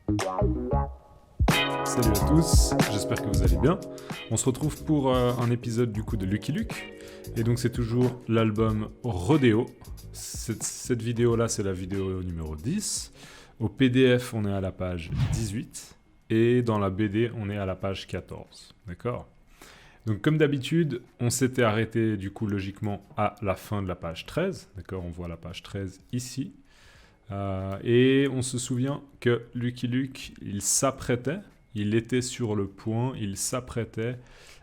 Salut à tous, j'espère que vous allez bien. On se retrouve pour un épisode du coup de Lucky Luke. Et donc c'est toujours l'album Rodeo. Cette vidéo-là, c'est la vidéo numéro 10. Au PDF, on est à la page 18. Et dans la BD, on est à la page 14. D'accord ? Donc comme d'habitude, on s'était arrêté du coup logiquement à la fin de la page 13. D'accord ? On voit la page 13 ici. Et on se souvient que Lucky Luke, il était sur le point, il s'apprêtait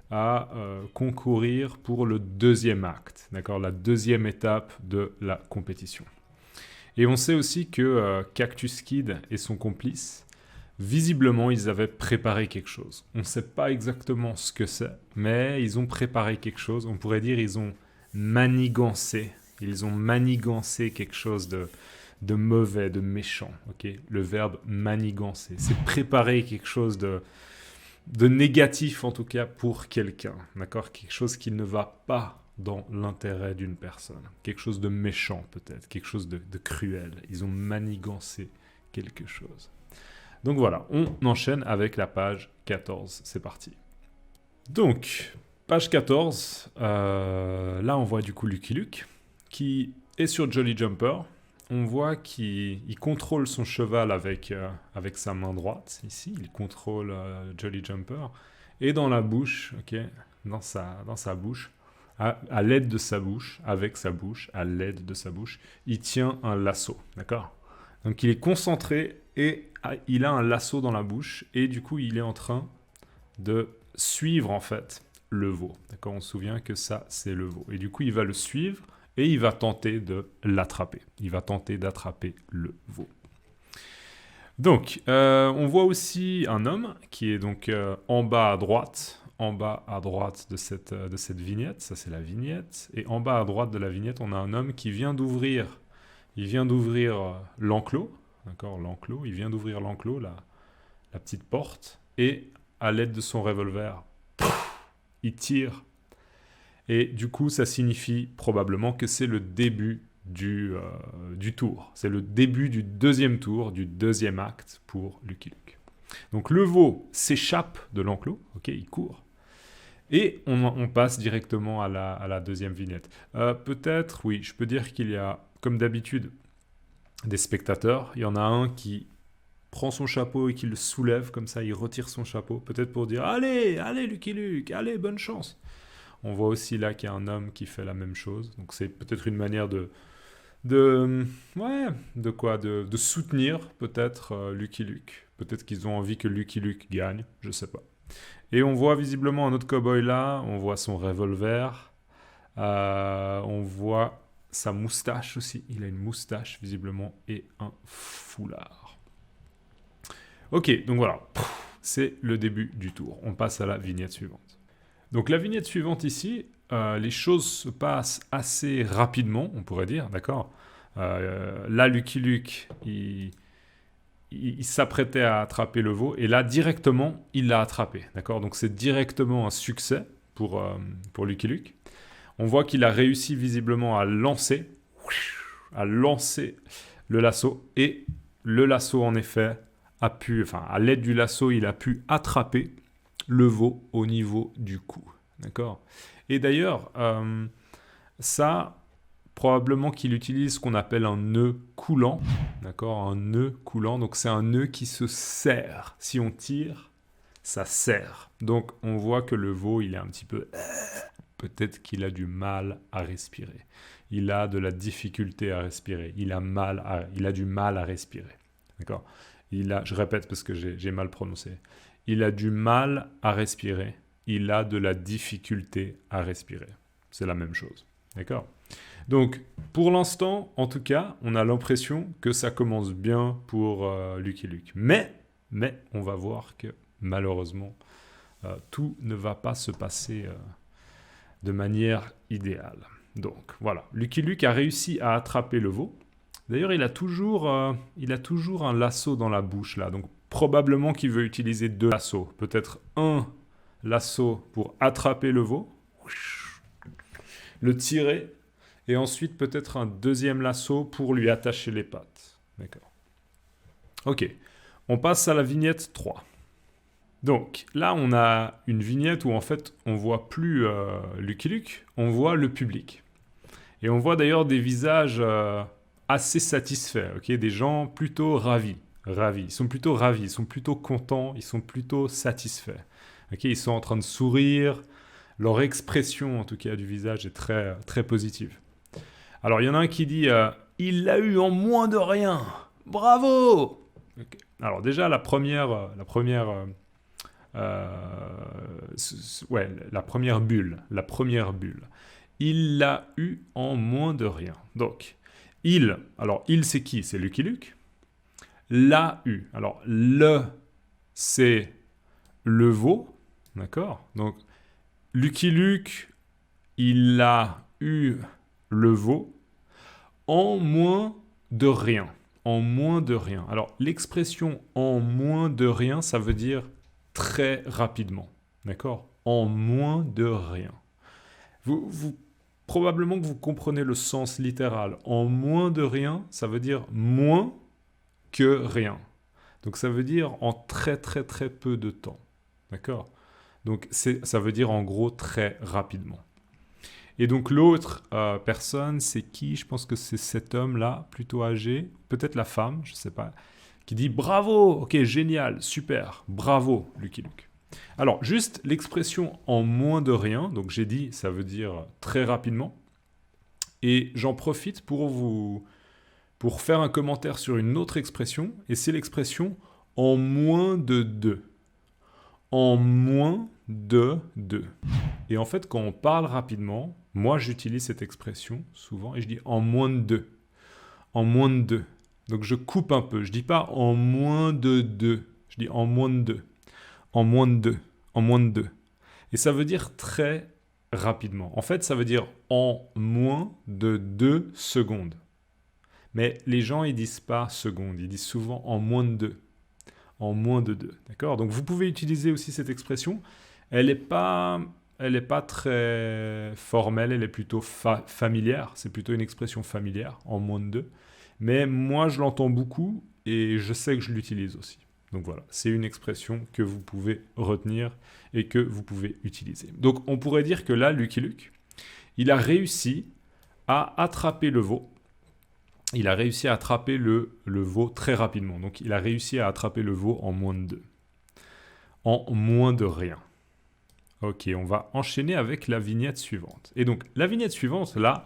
à concourir pour le deuxième acte, d'accord, la deuxième étape de la compétition. Et on sait aussi que Cactus Kid et son complice, visiblement, ils avaient préparé quelque chose. On ne sait pas exactement ce que c'est, mais ils ont préparé quelque chose. On pourrait dire ils ont manigancé. Ils ont manigancé quelque chose de mauvais, de méchant. Okay, le verbe manigancer, c'est préparer quelque chose de négatif en tout cas pour quelqu'un. D'accord, quelque chose qui ne va pas dans l'intérêt d'une personne. Quelque chose de méchant peut-être, quelque chose de cruel. Ils ont manigancé quelque chose. Donc voilà, on enchaîne avec la page 14. C'est parti. Donc, page 14, là on voit du coup Lucky Luke qui est sur Jolly Jumper. On voit qu'il contrôle son cheval avec sa main droite, ici, il contrôle Jolly Jumper, et dans la bouche, okay, dans sa bouche, à l'aide de sa bouche, avec sa bouche, à l'aide de sa bouche, il tient un lasso, d'accord ? Donc il est concentré et il a un lasso dans la bouche, et du coup il est en train de suivre en fait le veau, d'accord ? On se souvient que ça c'est le veau, et du coup il va le suivre, et il va tenter de l'attraper. Il va tenter d'attraper le veau. Donc, on voit aussi un homme qui est donc en bas à droite de cette vignette. Ça, c'est la vignette. Et en bas à droite de la vignette, on a un homme qui vient d'ouvrir. Il vient d'ouvrir l'enclos. D'accord, l'enclos. Il vient d'ouvrir l'enclos, la petite porte. Et à l'aide de son revolver, il tire. Et du coup, ça signifie probablement que c'est le début du tour. C'est le début du deuxième tour, du deuxième acte pour Lucky Luke. Donc le veau s'échappe de l'enclos, ok, il court. Et on passe directement à la deuxième vignette. Peut-être, oui, je peux dire qu'il y a, comme d'habitude, des spectateurs. Il y en a un qui prend son chapeau et qui le soulève, comme ça, il retire son chapeau, peut-être pour dire « Allez, allez Lucky Luke, allez, bonne chance !» On voit aussi là qu'il y a un homme qui fait la même chose. Donc c'est peut-être une manière de soutenir peut-être Lucky Luke. Peut-être qu'ils ont envie que Lucky Luke gagne, je sais pas. Et on voit visiblement un autre cowboy là. On voit son revolver. On voit sa moustache aussi. Il a une moustache visiblement et un foulard. Ok, donc voilà. C'est le début du tour. On passe à la vignette suivante. Donc la vignette suivante ici, les choses se passent assez rapidement, on pourrait dire, d'accord ? Là, Lucky Luke, il s'apprêtait à attraper le veau, et là, directement, il l'a attrapé, d'accord ? Donc c'est directement un succès pour Lucky Luke. On voit qu'il a réussi visiblement à lancer le lasso, et le lasso, en effet, à l'aide du lasso, il a pu attraper le veau au niveau du cou, d'accord ? Et d'ailleurs, ça, probablement qu'il utilise ce qu'on appelle un nœud coulant, d'accord ? Un nœud coulant, donc c'est un nœud qui se serre. Si on tire, ça serre. Donc on voit que le veau, il est un petit peu... Peut-être qu'il a du mal à respirer. Il a de la difficulté à respirer. Il a du mal à respirer, d'accord ? Je répète parce que j'ai mal prononcé. Il a du mal à respirer. Il a de la difficulté à respirer. C'est la même chose. D'accord ? Donc, pour l'instant, en tout cas, on a l'impression que ça commence bien pour Lucky Luke. Mais, on va voir que, malheureusement, tout ne va pas se passer de manière idéale. Donc, voilà. Lucky Luke a réussi à attraper le veau. D'ailleurs, il a toujours un lasso dans la bouche, là. Donc, probablement qu'il veut utiliser 2 lassos. Peut-être un lasso pour attraper le veau, le tirer, et ensuite peut-être un deuxième lasso pour lui attacher les pattes. D'accord. Ok. On passe à la vignette 3. Donc là, on a une vignette où en fait, on voit plus Lucky Luke, on voit le public. Et on voit d'ailleurs des visages assez satisfaits, ok, des gens plutôt ravis. Ils sont plutôt ravis, ils sont plutôt contents, ils sont plutôt satisfaits. Ok, ils sont en train de sourire, leur expression en tout cas du visage est très, très positive. Alors il y en a un qui dit il l'a eu en moins de rien, bravo. Okay. Alors déjà la première bulle. Il l'a eu en moins de rien. Donc, il c'est qui? C'est Lucky Luke. L'a eu. Alors, c'est le veau. D'accord? Donc, Lucky Luke, il a eu le veau en moins de rien. En moins de rien. Alors, l'expression en moins de rien, ça veut dire très rapidement. D'accord? En moins de rien. Probablement que vous comprenez le sens littéral. En moins de rien, ça veut dire moins que rien. Donc ça veut dire en très très très peu de temps. D'accord? Donc ça veut dire en gros très rapidement. Et donc l'autre personne, c'est qui? Je pense que c'est cet homme-là, plutôt âgé, peut-être la femme, je ne sais pas, qui dit bravo, ok, génial, super, bravo Lucky Luke. Alors, juste l'expression en moins de rien, donc j'ai dit, ça veut dire très rapidement. Et j'en profite pour faire un commentaire sur une autre expression, et c'est l'expression en moins de 2. En moins de 2. Et en fait, quand on parle rapidement, moi j'utilise cette expression souvent, et je dis en moins de 2. En moins de 2. Donc je coupe un peu, je dis pas en moins de 2, je dis en moins de 2. En moins de 2, en moins de 2. Et ça veut dire très rapidement. En fait, ça veut dire en moins de 2 secondes. Mais les gens, ils disent pas secondes, ils disent souvent en moins de 2. En moins de 2, d'accord? Donc vous pouvez utiliser aussi cette expression. Elle n'est pas très formelle, elle est plutôt familière. C'est plutôt une expression familière, en moins de 2. Mais moi, je l'entends beaucoup et je sais que je l'utilise aussi. Donc voilà, c'est une expression que vous pouvez retenir et que vous pouvez utiliser. Donc on pourrait dire que là, Lucky Luke, il a réussi à attraper le veau. Il a réussi à attraper le veau très rapidement. Donc il a réussi à attraper le veau en moins de 2. En moins de rien. Ok, on va enchaîner avec la vignette suivante. Et donc la vignette suivante, là,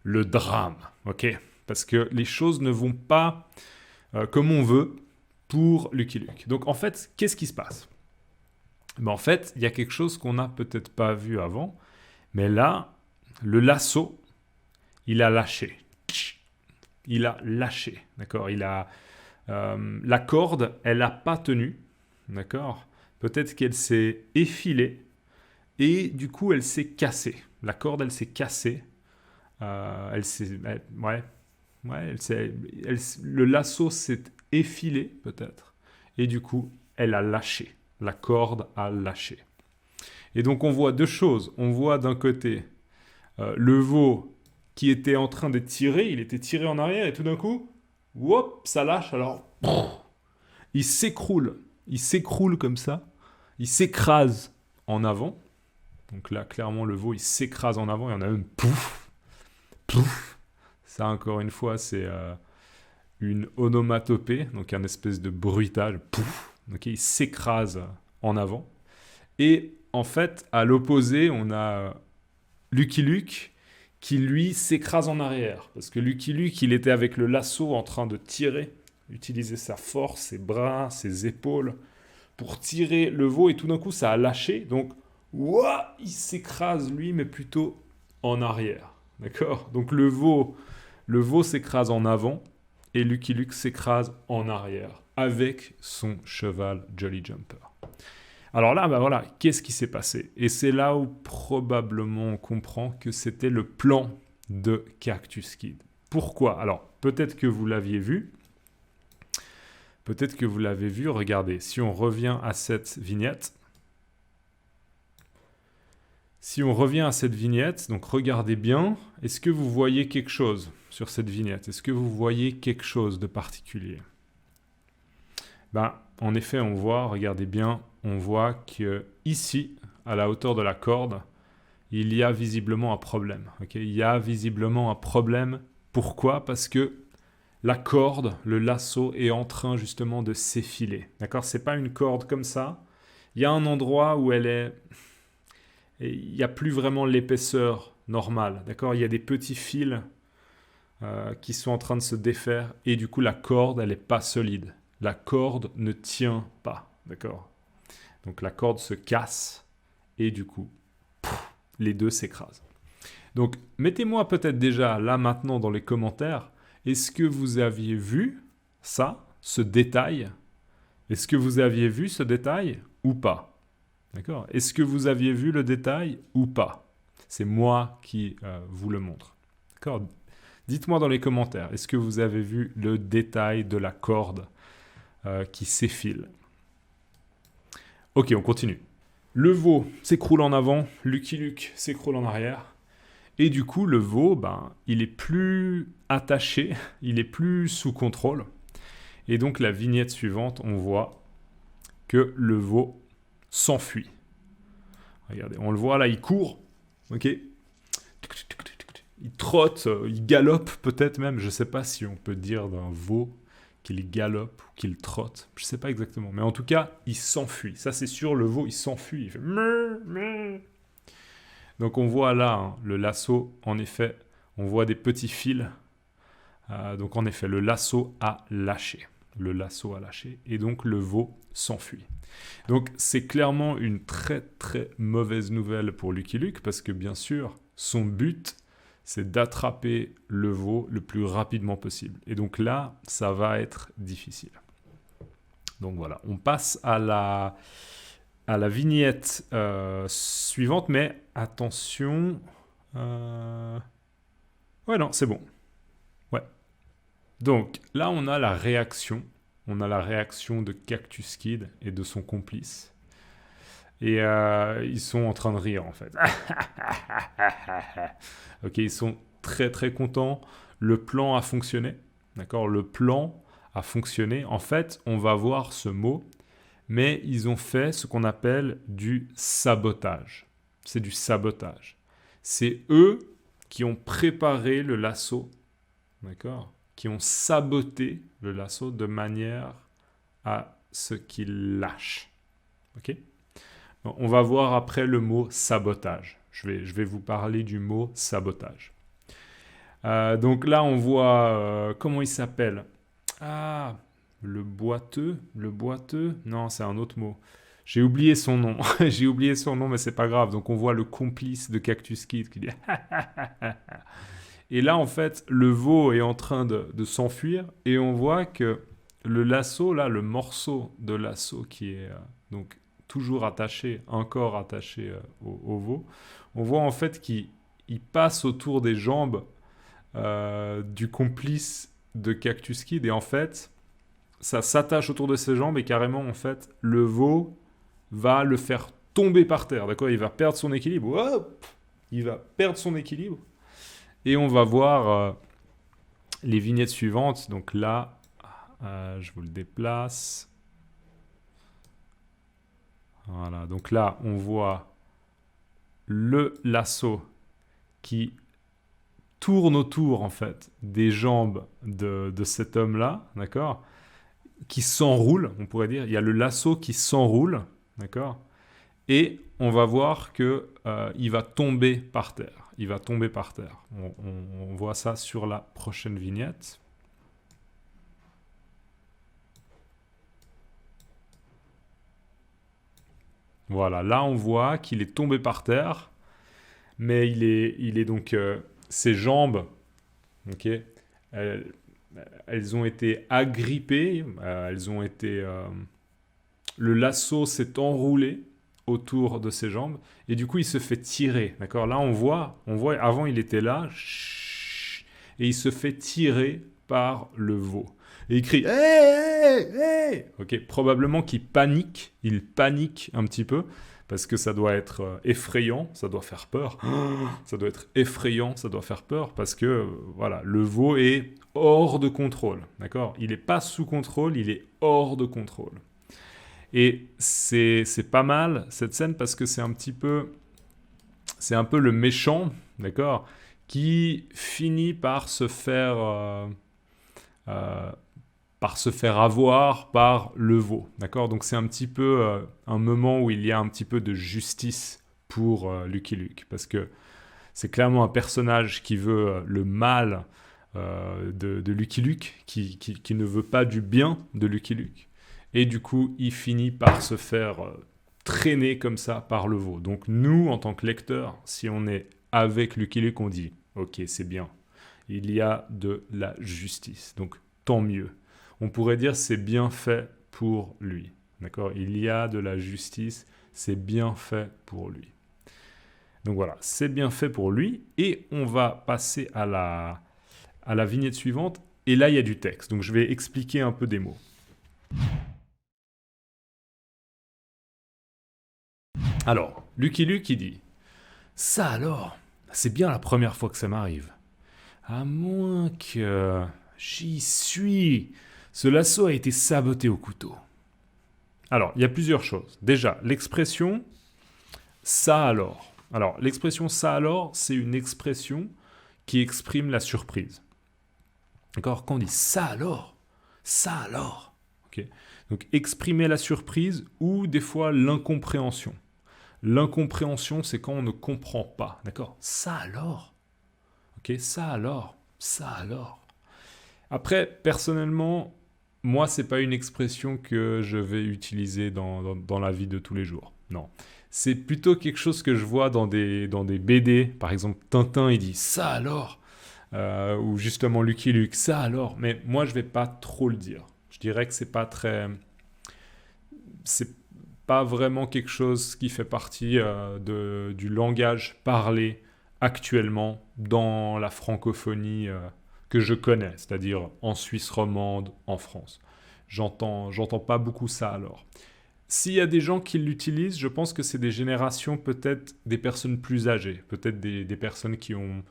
le drame. Ok, parce que les choses ne vont pas comme on veut pour Lucky Luke. Donc en fait, qu'est-ce qui se passe? En fait, il y a quelque chose qu'on n'a peut-être pas vu avant, mais là, le lasso, il a lâché. Il a lâché, d'accord? La corde, elle n'a pas tenu, d'accord? Peut-être qu'elle s'est effilée et du coup, elle s'est cassée. La corde, elle s'est cassée. Le lasso s'est effilé peut-être, et du coup, elle a lâché. La corde a lâché. Et donc, on voit deux choses. On voit d'un côté le veau qui était en train de tirer, il était tiré en arrière, et tout d'un coup, whoop, ça lâche, alors il s'écroule comme ça, il s'écrase en avant. Donc là, clairement, le veau, il s'écrase en avant, et on a même pouf, pouf. Ça, encore une fois, c'est une onomatopée, donc un espèce de bruitage. Pouf, okay, il s'écrase en avant. Et en fait, à l'opposé, on a Lucky Luke qui, lui, s'écrase en arrière. Parce que Lucky Luke, il était avec le lasso en train de tirer, utiliser sa force, ses bras, ses épaules, pour tirer le veau. Et tout d'un coup, ça a lâché. Donc, ouah, il s'écrase, lui, mais plutôt en arrière. D'accord? Donc, le veau s'écrase en avant et Lucky Luke s'écrase en arrière avec son cheval Jolly Jumper. Alors là, voilà, qu'est-ce qui s'est passé? Et c'est là où probablement on comprend que c'était le plan de Cactus Kid. Pourquoi? Alors, peut-être que vous l'aviez vu. Regardez, si on revient à cette vignette, donc regardez bien, est-ce que vous voyez quelque chose sur cette vignette? Est-ce que vous voyez quelque chose de particulier? Ben, en effet, on voit, regardez bien, on voit que ici, à la hauteur de la corde, il y a visiblement un problème. Okay, il y a visiblement un problème. Pourquoi? Parce que la corde, le lasso, est en train justement de s'effiler. D'accord? C'est pas une corde comme ça. Il y a un endroit où elle est... Il n'y a plus vraiment l'épaisseur normale. D'accord? Il y a des petits fils qui sont en train de se défaire et du coup la corde, elle n'est pas solide. La corde ne tient pas. D'accord? Donc la corde se casse et du coup, les deux s'écrasent. Donc mettez-moi peut-être déjà là maintenant dans les commentaires, est-ce que vous aviez vu ça, ce détail? Est-ce que vous aviez vu ce détail ou pas? D'accord? Est-ce que vous aviez vu le détail ou pas? C'est moi qui vous le montre. D'accord? Dites-moi dans les commentaires, est-ce que vous avez vu le détail de la corde qui s'effile? Ok, on continue. Le veau s'écroule en avant, Lucky Luke s'écroule en arrière. Et du coup, le veau, il est plus attaché, il est plus sous contrôle. Et donc, la vignette suivante, on voit que le veau s'enfuit. Regardez, on le voit là, il court, ok? Il trotte, il galope peut-être même. Je ne sais pas si on peut dire d'un veau qu'il galope ou qu'il trotte. Je ne sais pas exactement. Mais en tout cas, il s'enfuit. Ça, c'est sûr, le veau, il s'enfuit. Il fait... Donc, on voit là le lasso, en effet, on voit des petits fils. Donc, en effet, le lasso a lâché. Le lasso a lâché. Et donc, le veau s'enfuit. Donc, c'est clairement une très, très mauvaise nouvelle pour Lucky Luke parce que, bien sûr, son but, c'est d'attraper le veau le plus rapidement possible. Et donc là, ça va être difficile. Donc voilà, on passe à la vignette suivante, mais attention... Ouais, non, c'est bon. Ouais. Donc là, on a la réaction. On a la réaction de Cactus Kid et de son complice. Et ils sont en train de rire, en fait. Ok, ils sont très, très contents. Le plan a fonctionné. D'accord? Le plan a fonctionné. En fait, on va voir ce mot, mais ils ont fait ce qu'on appelle du sabotage. C'est du sabotage. C'est eux qui ont préparé le lasso. D'accord? Qui ont saboté le lasso de manière à ce qu'il lâche. Ok? On va voir après le mot sabotage. Je vais vous parler du mot sabotage. Donc là, on voit... comment il s'appelle? Ah, le boiteux. Le boiteux? Non, c'est un autre mot. J'ai oublié son nom. J'ai oublié son nom, mais c'est pas grave. Donc on voit le complice de Cactus Kid qui dit... Et là, en fait, le veau est en train de s'enfuir. Et on voit que le lasso, là, le morceau de lasso qui est... donc toujours attaché, encore attaché au veau, on voit en fait qu'il passe autour des jambes du complice de Cactus Kid et en fait, ça s'attache autour de ses jambes et carrément, en fait, le veau va le faire tomber par terre, d'accord? Il va perdre son équilibre. Hop, il va perdre son équilibre. Et on va voir les vignettes suivantes. Donc là, je vous le déplace. Voilà, donc là, on voit le lasso qui tourne autour, en fait, des jambes de cet homme-là, d'accord? Qui s'enroule, on pourrait dire. Il y a le lasso qui s'enroule, d'accord? Et on va voir qu'il va tomber par terre. Il va tomber par terre. On voit ça sur la prochaine vignette. Voilà, là on voit qu'il est tombé par terre, mais il est donc ses jambes, ok, elles ont été agrippées, le lasso s'est enroulé autour de ses jambes et du coup il se fait tirer, d'accord. Là on voit, avant il était là et il se fait tirer par le veau. Et il crie hey, hey, hey! Ok, probablement qu'il panique, il panique un petit peu parce que ça doit être effrayant, ça doit faire peur. Ça doit être effrayant, ça doit faire peur, parce que voilà, le veau est hors de contrôle, d'accord? Il n'est pas sous contrôle, il est hors de contrôle. Et c'est pas mal, cette scène, parce que c'est un peu le méchant, d'accord, qui finit par se faire avoir par le veau, d'accord? Donc c'est un petit peu un moment où il y a un petit peu de justice pour Lucky Luke, parce que c'est clairement un personnage qui veut le mal de Lucky Luke, qui ne veut pas du bien de Lucky Luke. Et du coup, il finit par se faire traîner comme ça par le veau. Donc nous, en tant que lecteurs, si on est avec Lucky Luke, on dit « Ok, c'est bien, il y a de la justice, donc tant mieux. » On pourrait dire « C'est bien fait pour lui. » D'accord? Il y a de la justice, c'est bien fait pour lui. Donc voilà, c'est bien fait pour lui. Et on va passer à la vignette suivante. Et là, il y a du texte. Donc je vais expliquer un peu des mots. Alors, Lucky Luke, il dit « Ça alors, c'est bien la première fois que ça m'arrive. À moins que... J'y suis. Ce lasso a été saboté au couteau. » Alors, il y a plusieurs choses. Déjà, l'expression « ça alors ». Alors, l'expression « ça alors », c'est une expression qui exprime la surprise. D'accord? Quand on dit « ça alors », okay. Donc, exprimer la surprise ou des fois l'incompréhension. L'incompréhension, c'est quand on ne comprend pas. D'accord? Ça alors? Ok, ça alors? Ça alors? Après, personnellement, moi, c'est pas une expression que je vais utiliser dans la vie de tous les jours. Non. C'est plutôt quelque chose que je vois dans des BD. Par exemple, Tintin, il dit « ça alors ?» ou justement Lucky Luke, « ça alors ?» Mais moi, je vais pas trop le dire. Je dirais que c'est pas vraiment quelque chose qui fait partie du langage parlé actuellement dans la francophonie que je connais, c'est-à-dire en Suisse romande, en France. J'entends pas beaucoup ça alors. S'il y a des gens qui l'utilisent, je pense que c'est des générations, peut-être des personnes plus âgées, peut-être des personnes qui ont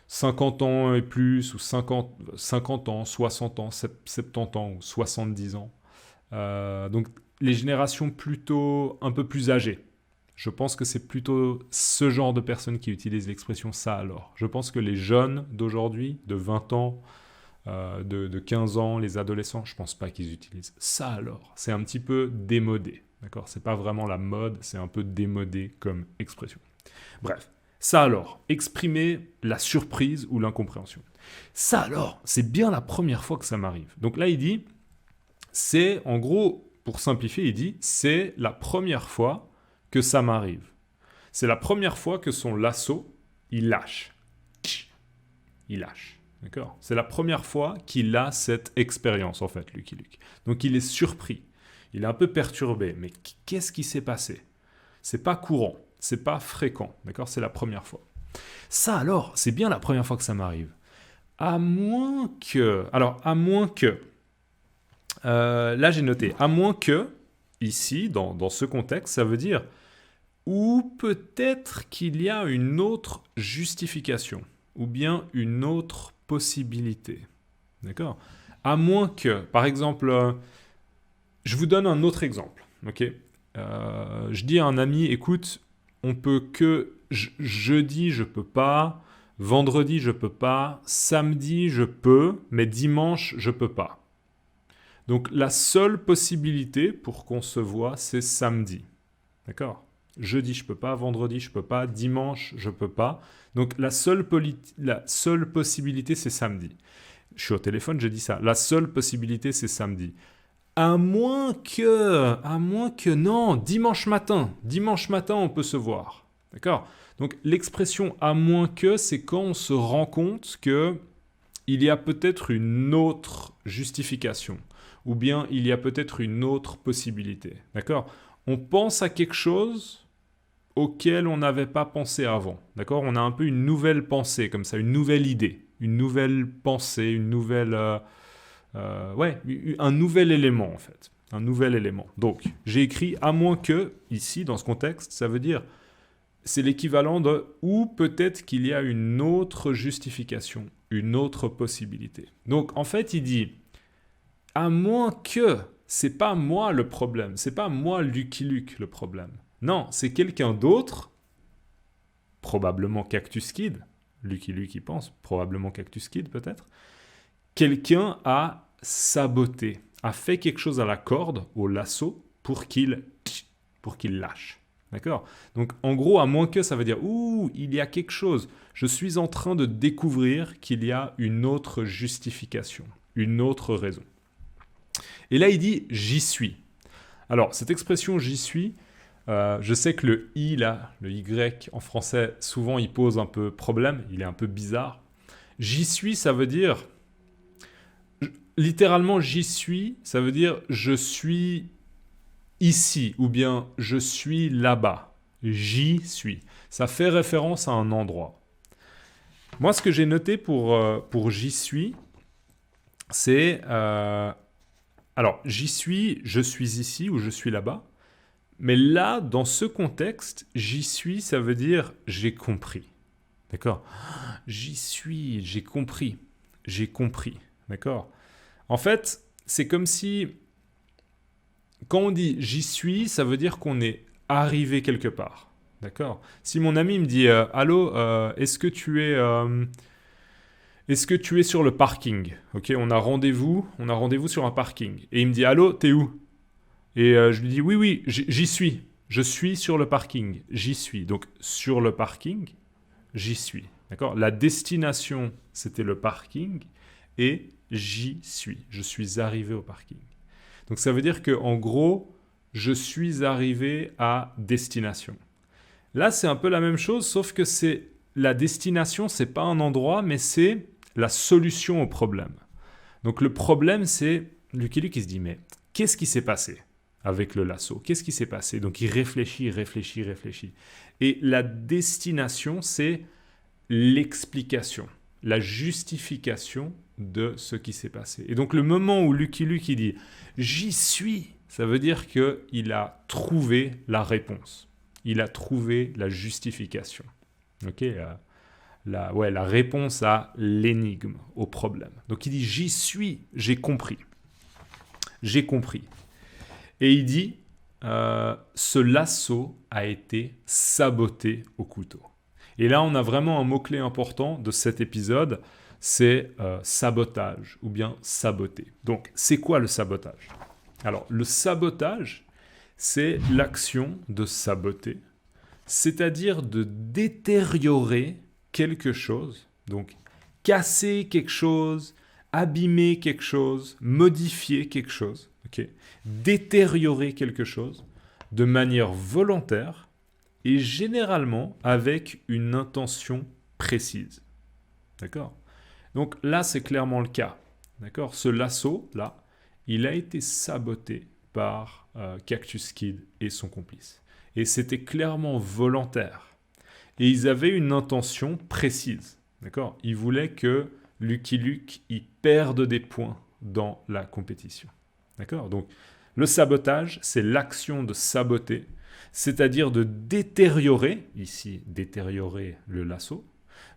50 ans et plus, ou 50 ans, 60 ans, 70 ans, ou 70 ans. Donc les générations plutôt un peu plus âgées. Je pense que c'est plutôt ce genre de personnes qui utilisent l'expression « ça alors ». Je pense que les jeunes d'aujourd'hui, de 20 ans, de 15 ans, les adolescents, je ne pense pas qu'ils utilisent « ça alors ». C'est un petit peu démodé, d'accord? C'est pas vraiment la mode, c'est un peu démodé comme expression. Bref, ça alors, exprimer la surprise ou l'incompréhension. Ça alors, c'est bien la première fois que ça m'arrive. Donc là, il dit, c'est en gros... Pour simplifier, il dit « c'est la première fois que ça m'arrive. » C'est la première fois que son lasso, il lâche. Il lâche. D'accord? C'est la première fois qu'il a cette expérience, en fait, Lucky Luke. Donc il est surpris. Il est un peu perturbé. Mais qu'est-ce qui s'est passé? C'est pas courant. C'est pas fréquent. D'accord? C'est la première fois. Ça alors, c'est bien la première fois que ça m'arrive. À moins que... Alors, à moins que... là, j'ai noté, à moins que, ici, dans ce contexte, ça veut dire ou peut-être qu'il y a une autre justification, ou bien une autre possibilité. D'accord? À moins que, par exemple, je vous donne un autre exemple. Ok? Je dis à un ami, écoute, on peut que jeudi, je peux pas, vendredi, je peux pas, samedi, je peux, mais dimanche, je peux pas. Donc la seule possibilité pour qu'on se voit, c'est samedi. D'accord? Jeudi, je peux pas, vendredi, je peux pas, dimanche, je peux pas. Donc la seule possibilité, c'est samedi. Je suis au téléphone, je dis ça. La seule possibilité, c'est samedi. À moins que non, dimanche matin, on peut se voir. D'accord? Donc l'expression « à moins que », c'est quand on se rend compte qu'il y a peut-être une autre justification. Ou bien il y a peut-être une autre possibilité. D'accord? On pense à quelque chose auquel on n'avait pas pensé avant. D'accord? On a un peu une nouvelle pensée, comme ça, une nouvelle idée, une nouvelle pensée, un nouvel élément, en fait. un nouvel élément. Donc, j'ai écrit « à moins que », ici, dans ce contexte, ça veut dire, c'est l'équivalent de « ou peut-être qu'il y a une autre justification, une autre possibilité ». Donc, en fait, il dit « à moins que », c'est pas moi le problème, c'est pas moi Lucky Luke le problème. Non, c'est quelqu'un d'autre, probablement Cactus Kid, Lucky Luke y pense, probablement Cactus Kid peut-être, quelqu'un a saboté, a fait quelque chose à la corde, au lasso, pour qu'il lâche. D'accord ? Donc en gros, à moins que, ça veut dire « ouh, il y a quelque chose, je suis en train de découvrir qu'il y a une autre justification, une autre raison ». Et là, il dit « j'y suis ». Alors, cette expression « j'y suis », je sais que le « i » là, le « y » en français, souvent, il pose un peu problème, il est un peu bizarre. « J'y suis », ça veut dire... Littéralement, « j'y suis », ça veut dire « je suis ici » ou bien « je suis là-bas ». J'y suis. Ça fait référence à un endroit. Moi, ce que j'ai noté pour « j'y suis », c'est... alors, j'y suis, je suis ici ou je suis là-bas. Mais là, dans ce contexte, j'y suis, ça veut dire j'ai compris. D'accord ? J'y suis, j'ai compris. J'ai compris. D'accord ? En fait, c'est comme si, quand on dit j'y suis, ça veut dire qu'on est arrivé quelque part. D'accord ? Si mon ami me dit allô, est-ce que tu es sur le parking ? Ok, on a rendez-vous sur un parking. Et il me dit allô, t'es où ? Et je lui dis oui, j'y suis. Je suis sur le parking. J'y suis. Donc sur le parking, j'y suis. D'accord ? La destination, c'était le parking. Et j'y suis. Je suis arrivé au parking. Donc ça veut dire qu'en gros, je suis arrivé à destination. Là, c'est un peu la même chose, sauf que c'est la destination, c'est pas un endroit, mais c'est la solution au problème. Donc le problème, c'est Lucky Luke qui se dit, mais qu'est-ce qui s'est passé avec le lasso? Qu'est-ce qui s'est passé? Donc il réfléchit. Et la destination, c'est l'explication, la justification de ce qui s'est passé. Et donc le moment où Lucky Luke il dit « j'y suis », ça veut dire qu'il a trouvé la réponse. Il a trouvé la justification. Ok, la réponse à l'énigme, au problème. Donc il dit « j'y suis, j'ai compris ». J'ai compris. Et il dit ce lasso a été saboté au couteau. Et là, on a vraiment un mot-clé important de cet épisode, c'est sabotage ou bien saboter. Donc, c'est quoi le sabotage? Alors, le sabotage, c'est l'action de saboter, c'est-à-dire de détériorer quelque chose, donc casser quelque chose, abîmer quelque chose, modifier quelque chose, okay, détériorer quelque chose de manière volontaire et généralement avec une intention précise. D'accord ? Donc là, c'est clairement le cas. D'accord ? Ce lasso, là, il a été saboté par Cactus Kid et son complice. Et c'était clairement volontaire. Et ils avaient une intention précise. D'accord ? Ils voulaient que Lucky Luke y perde des points dans la compétition. D'accord ? Donc, le sabotage, c'est l'action de saboter, c'est-à-dire de détériorer, ici, détériorer le lasso,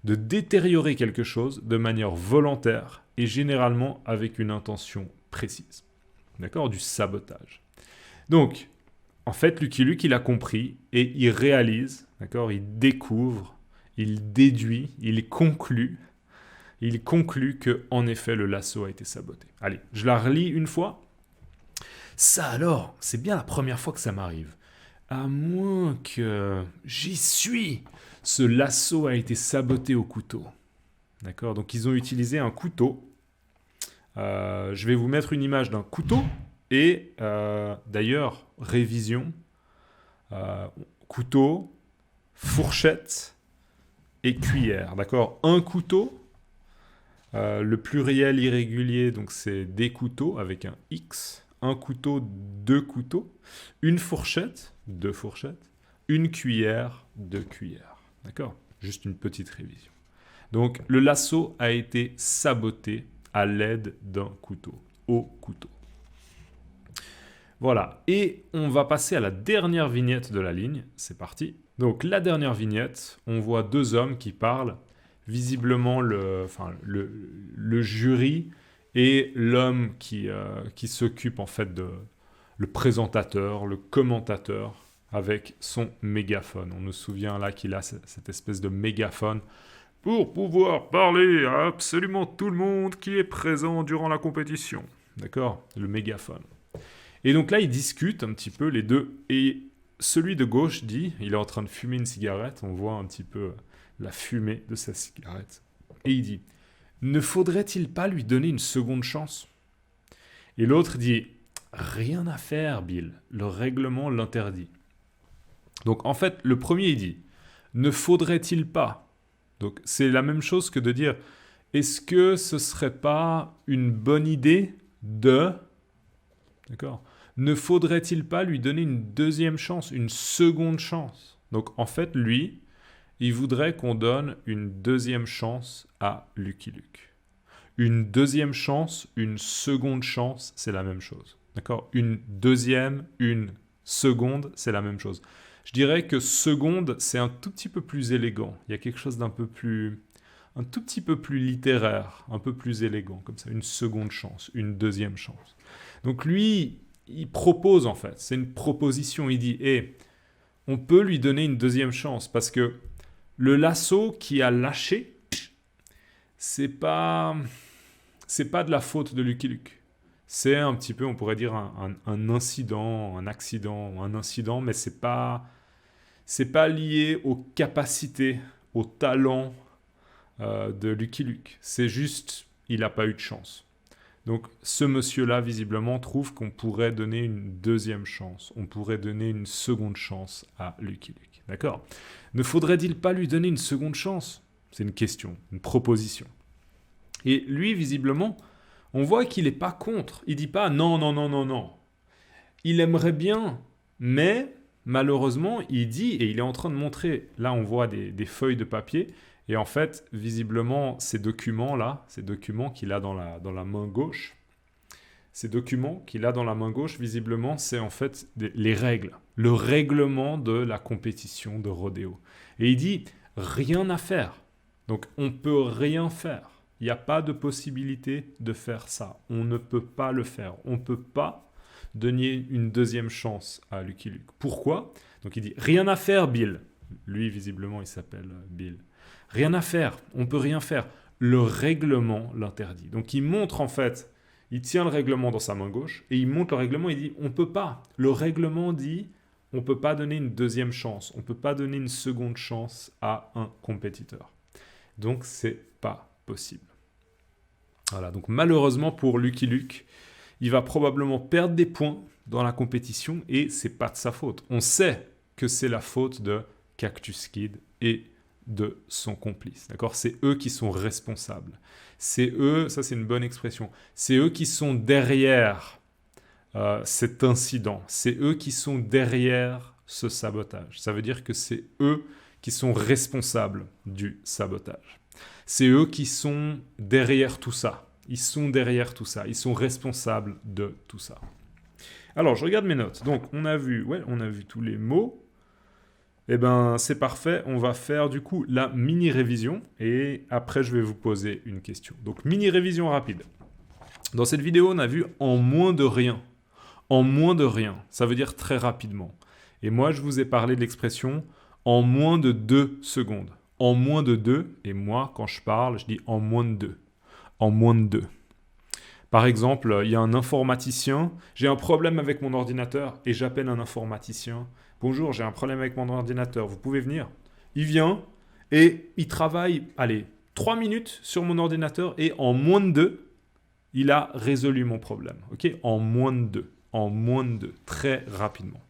de détériorer quelque chose de manière volontaire et généralement avec une intention précise. D'accord ? Du sabotage. Donc, en fait, Lucky Luke, il a compris et il réalise, d'accord ? Il découvre, il déduit, il conclut que, en effet, le lasso a été saboté. Allez, je la relis une fois. Ça alors, c'est bien la première fois que ça m'arrive. À moins que j'y suis, ce lasso a été saboté au couteau. D'accord ? Donc, ils ont utilisé un couteau. Je vais vous mettre une image d'un couteau. Et d'ailleurs, révision, couteau, fourchette et cuillère. D'accord ? Un couteau, le pluriel irrégulier, donc c'est des couteaux avec un X. Un couteau, deux couteaux. Une fourchette, deux fourchettes. Une cuillère, deux cuillères. D'accord ? Juste une petite révision. Donc, le lasso a été saboté à l'aide d'un couteau, au couteau. Voilà, et on va passer à la dernière vignette de la ligne. C'est parti. Donc la dernière vignette, on voit deux hommes qui parlent. Visiblement, le jury et l'homme qui s'occupe en fait de le présentateur, le commentateur, avec son mégaphone. On se souvient là qu'il a cette espèce de mégaphone pour pouvoir parler à absolument tout le monde qui est présent durant la compétition. D'accord ? Le mégaphone. Et donc là, ils discutent un petit peu les deux. Et celui de gauche dit, il est en train de fumer une cigarette, on voit un petit peu la fumée de sa cigarette. Et il dit, ne faudrait-il pas lui donner une seconde chance ? Et l'autre dit, rien à faire, Bill, le règlement l'interdit. Donc en fait, le premier il dit, ne faudrait-il pas ? Donc c'est la même chose que de dire, est-ce que ce serait pas une bonne idée de... D'accord ? Ne faudrait-il pas lui donner une deuxième chance, une seconde chance ? Donc en fait, lui, il voudrait qu'on donne une deuxième chance à Lucky Luke. Une deuxième chance, une seconde chance, c'est la même chose. D'accord ? Une deuxième, une seconde, c'est la même chose. Je dirais que seconde, c'est un tout petit peu plus élégant. Il y a quelque chose d'un peu plus... un tout petit peu plus littéraire, un peu plus élégant, comme ça. Une seconde chance, une deuxième chance. Donc lui, il propose en fait, c'est une proposition. Il dit, on peut lui donner une deuxième chance parce que le lasso qui a lâché, c'est pas de la faute de Lucky Luke. C'est un petit peu, on pourrait dire, un incident, un accident, un incident, mais c'est pas lié aux capacités, au talent de Lucky Luke. C'est juste, il n'a pas eu de chance. Donc ce monsieur-là, visiblement, trouve qu'on pourrait donner une deuxième chance. On pourrait donner une seconde chance à Lucky Luke. D'accord ? Ne faudrait-il pas lui donner une seconde chance ? C'est une question, une proposition. Et lui, visiblement, on voit qu'il n'est pas contre. Il ne dit pas non, non, non, non, non. Il aimerait bien, mais malheureusement, il dit, et il est en train de montrer, là on voit des feuilles de papier, et en fait, visiblement, ces documents-là, ces documents qu'il a dans la main gauche, visiblement, c'est en fait les règles, le règlement de la compétition de rodéo. Et il dit, rien à faire. Donc, on ne peut rien faire. Il n'y a pas de possibilité de faire ça. On ne peut pas le faire. On ne peut pas donner une deuxième chance à Lucky Luke. Pourquoi ? Donc, il dit, rien à faire, Bill. Lui, visiblement, il s'appelle Bill. Rien à faire, on ne peut rien faire. Le règlement l'interdit. Donc il montre en fait, il tient le règlement dans sa main gauche et il montre le règlement, il dit on ne peut pas. Le règlement dit on ne peut pas donner une deuxième chance, on ne peut pas donner une seconde chance à un compétiteur. Donc c'est pas possible. Voilà, donc malheureusement pour Lucky Luke, il va probablement perdre des points dans la compétition et c'est pas de sa faute. On sait que c'est la faute de Cactus Kid et de son complice, d'accord ? C'est eux qui sont responsables. C'est eux, ça c'est une bonne expression, c'est eux qui sont derrière cet incident. C'est eux qui sont derrière ce sabotage. Ça veut dire que c'est eux qui sont responsables du sabotage. C'est eux qui sont derrière tout ça. Ils sont derrière tout ça. Ils sont responsables de tout ça. Alors, je regarde mes notes. Donc, on a vu tous les mots. Eh bien, c'est parfait. On va faire du coup la mini-révision et après, je vais vous poser une question. Donc, mini-révision rapide. Dans cette vidéo, on a vu en moins de rien. En moins de rien, ça veut dire très rapidement. Et moi, je vous ai parlé de l'expression en moins de 2 secondes. En moins de 2, et moi, quand je parle, je dis en moins de 2. En moins de 2. Par exemple, il y a un informaticien, j'ai un problème avec mon ordinateur et j'appelle un informaticien. Bonjour, j'ai un problème avec mon ordinateur, vous pouvez venir ? Il vient et il travaille, 3 minutes sur mon ordinateur et en moins de 2, il a résolu mon problème. Ok ? En moins de 2. En moins de 2, très rapidement.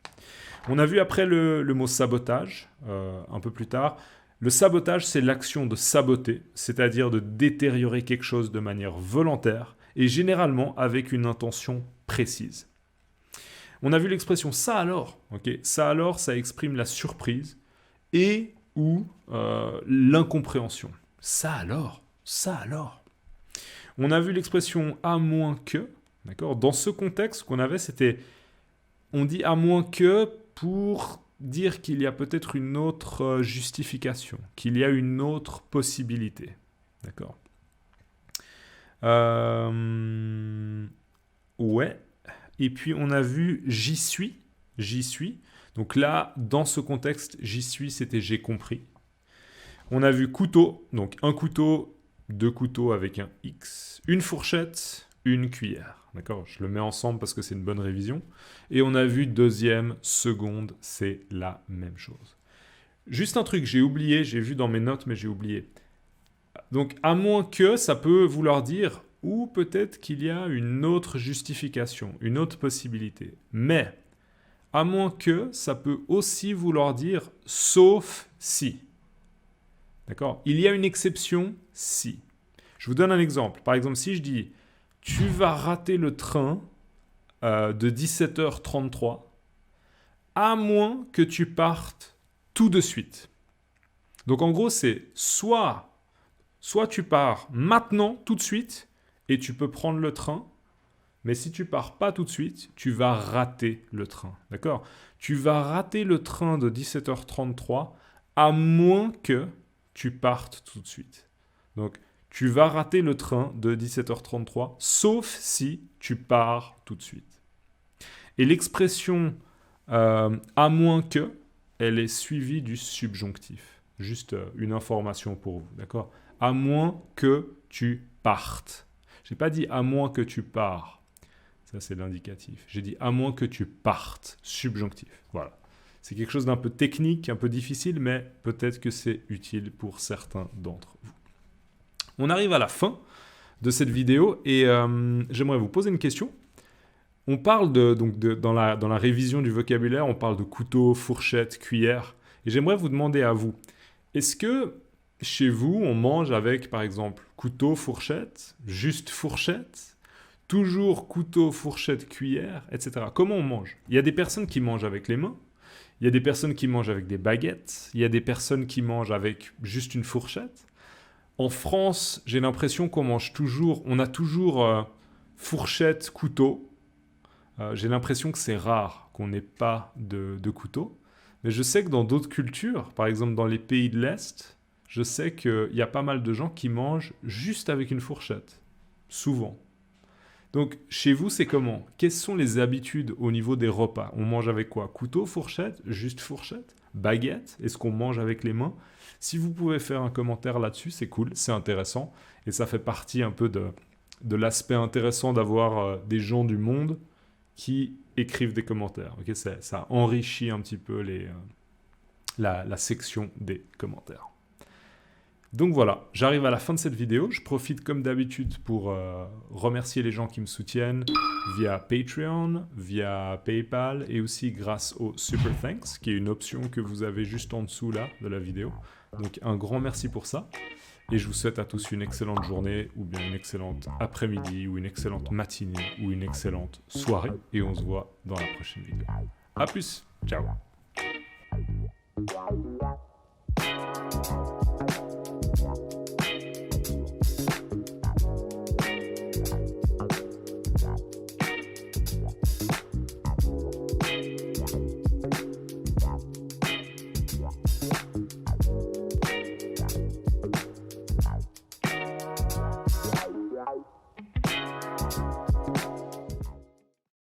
On a vu après le mot sabotage, un peu plus tard. Le sabotage, c'est l'action de saboter, c'est-à-dire de détériorer quelque chose de manière volontaire et généralement avec une intention précise. On a vu l'expression « ça alors ». Okay, ça alors, ça exprime la surprise et ou l'incompréhension. Ça alors, ça alors. On a vu l'expression « à moins que ». D'accord ? Dans ce contexte, ce qu'on avait, c'était on dit à moins que pour dire qu'il y a peut-être une autre justification, qu'il y a une autre possibilité. D'accord. Ouais. Et puis on a vu j'y suis. J'y suis. Donc là, dans ce contexte, j'y suis, c'était j'ai compris. On a vu couteau. Donc un couteau, deux couteaux avec un X. Une fourchette, une cuillère. D'accord, je le mets ensemble parce que c'est une bonne révision. Et on a vu deuxième, seconde, c'est la même chose. Juste un truc, j'ai oublié, j'ai vu dans mes notes, mais j'ai oublié. Donc, à moins que, ça peut vouloir dire, ou peut-être qu'il y a une autre justification, une autre possibilité. Mais, à moins que, ça peut aussi vouloir dire, sauf si. D'accord? Il y a une exception, si. Je vous donne un exemple. Par exemple, si je dis, tu vas rater le train de 17h33, à moins que tu partes tout de suite. Donc en gros, c'est soit tu pars maintenant, tout de suite, et tu peux prendre le train, mais si tu pars pas tout de suite, tu vas rater le train. D'accord? Tu vas rater le train de 17h33, à moins que tu partes tout de suite. Donc, tu vas rater le train de 17h33, sauf si tu pars tout de suite. Et l'expression à moins que, elle est suivie du subjonctif. Juste une information pour vous, d'accord? À moins que tu partes. Je n'ai pas dit à moins que tu pars. Ça, c'est l'indicatif. J'ai dit à moins que tu partes. Subjonctif. Voilà. C'est quelque chose d'un peu technique, un peu difficile, mais peut-être que c'est utile pour certains d'entre vous. On arrive à la fin de cette vidéo et j'aimerais vous poser une question. On parle dans la révision du vocabulaire, on parle de couteau, fourchette, cuillère. Et j'aimerais vous demander à vous, est-ce que chez vous, on mange avec, par exemple, couteau, fourchette, juste fourchette, toujours couteau, fourchette, cuillère, etc. Comment on mange? Il y a des personnes qui mangent avec les mains, il y a des personnes qui mangent avec des baguettes, il y a des personnes qui mangent avec juste une fourchette. En France, j'ai l'impression qu'on a toujours fourchette, couteau. J'ai l'impression que c'est rare qu'on n'ait pas de couteau. Mais je sais que dans d'autres cultures, par exemple dans les pays de l'Est, je sais qu'il y a pas mal de gens qui mangent juste avec une fourchette. Souvent. Donc, chez vous, c'est comment? Quelles sont les habitudes au niveau des repas? On mange avec quoi? Couteau, fourchette? Juste fourchette? Baguette? Est-ce qu'on mange avec les mains? Si vous pouvez faire un commentaire là-dessus, c'est cool, c'est intéressant. Et ça fait partie un peu de l'aspect intéressant d'avoir des gens du monde qui écrivent des commentaires. Okay, ça enrichit un petit peu la section des commentaires. Donc voilà, j'arrive à la fin de cette vidéo. Je profite comme d'habitude pour remercier les gens qui me soutiennent via Patreon, via PayPal et aussi grâce au Super Thanks, qui est une option que vous avez juste en dessous là de la vidéo. Donc un grand merci pour ça. Et je vous souhaite à tous une excellente journée, ou bien une excellente après-midi, ou une excellente matinée, ou une excellente soirée. Et on se voit dans la prochaine vidéo. A plus, ciao.